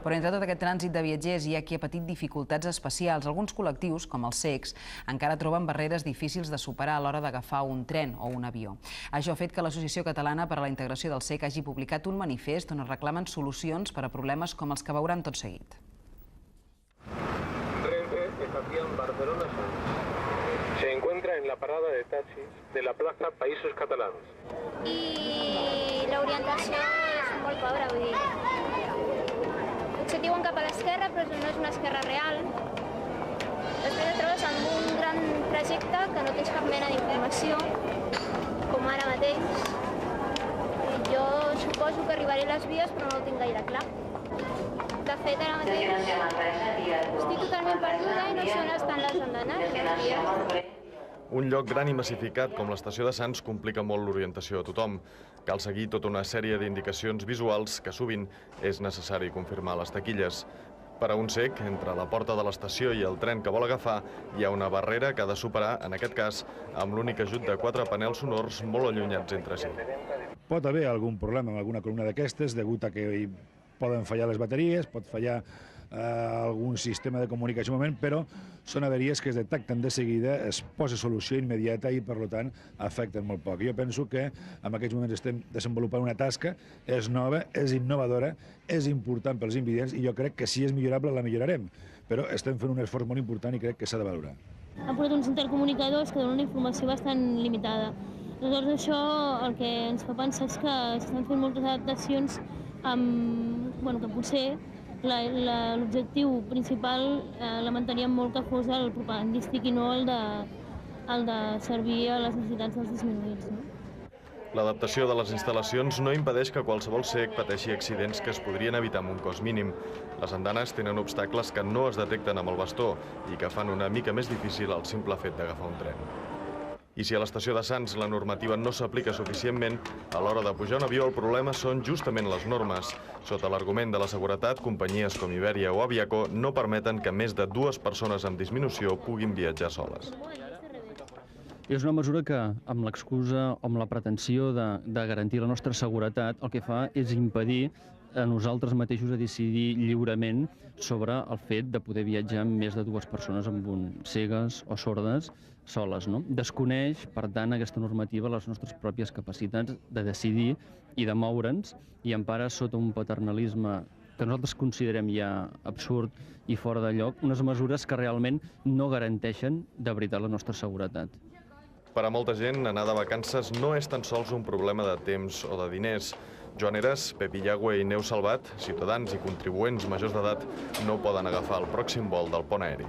Però entre tot aquest trànsit de viatgers hi ha qui ha patit dificultats especials. Alguns col·lectius, com els cecs, encara troben barreres difícils de superar a l'hora d'agafar un tren o un avió. Això ha fet que l'Associació Catalana per a la Integració del CEC hagi publicat un manifest on es reclamen solucions per a problemes com els que veuran tot seguit. Renfe, estación Barcelona-Sants. Se encuentra en la parada de taxis de la plaza Països Catalans. I l'orientació és molt pobra, vull dir. Potser diuen cap a l'esquerra, però no és una esquerra real. Després et trobes amb un gran trajecte que no tens cap mena d'informació, com ara mateix. Jo suposo que arribaré a les vies, però no ho tinc gaire clar. De fet, ara mateix estic totalment perduda i no sé on estan les andanes. Un lloc gran i massificat com l'estació de Sants complica molt l'orientació a tothom. Cal seguir tota una sèrie d'indicacions visuals que sovint és necessari confirmar a les taquilles. Per a un cec, entre la porta de l'estació i el tren que vol agafar, hi ha una barrera que ha de superar, en aquest cas, amb l'únic ajut de 4 panels sonors molt allunyats entre si. Pot haver algun problema amb alguna columna d'aquestes, degut a que hi poden fallar les bateries, pot fallar algun sistema de comunicació en un moment, però són averies que es detecten de seguida, es posa solució immediata i, per tant, afecten molt poc. Jo penso que en aquests moments estem desenvolupant una tasca, és nova, és innovadora, és important pels invidents i jo crec que si és millorable la millorarem, però estem fent un esforç molt important i crec que s'ha de valorar. Han posat uns intercomunicadors que donen una informació bastant limitada. Aleshores, això el que ens fa pensar és que s'estan fent moltes adaptacions que potser l'objectiu principal lamentaríem molt que fos el propagandístic i no el de servir a les necessitats dels disminuïts. L'adaptació de les instal·lacions no impedeix que qualsevol cec pateixi accidents que es podrien evitar amb un cost mínim. Les andanes tenen obstacles que no es detecten amb el bastó i que fan una mica més difícil el simple fet d'agafar un tren. I si a l'estació de Sants la normativa no s'aplica suficientment, a l'hora de pujar un avió el problema són justament les normes. Sota l'argument de la seguretat, companyies com Iberia o Aviaco no permeten que més de 2 persones amb disminució puguin viatjar soles. És una mesura que, amb l'excusa o amb la pretensió de garantir la nostra seguretat, el que fa és impedir a nosaltres mateixos a decidir lliurement sobre el fet de poder viatjar amb més de 2 persones cegues o sordes soles. Desconeix, per tant, aquesta normativa les nostres pròpies capacitats de decidir i de moure'ns i empara sota un paternalisme que nosaltres considerem ja absurd i fora de lloc, unes mesures que realment no garanteixen de veritat la nostra seguretat. Per a molta gent, anar de vacances no és tan sols un problema de temps o de diners. Joan Eras, Pep Illagüe i Neus Salvat, ciutadans i contribuents majors d'edat, no poden agafar el pròxim vol del pont aeri.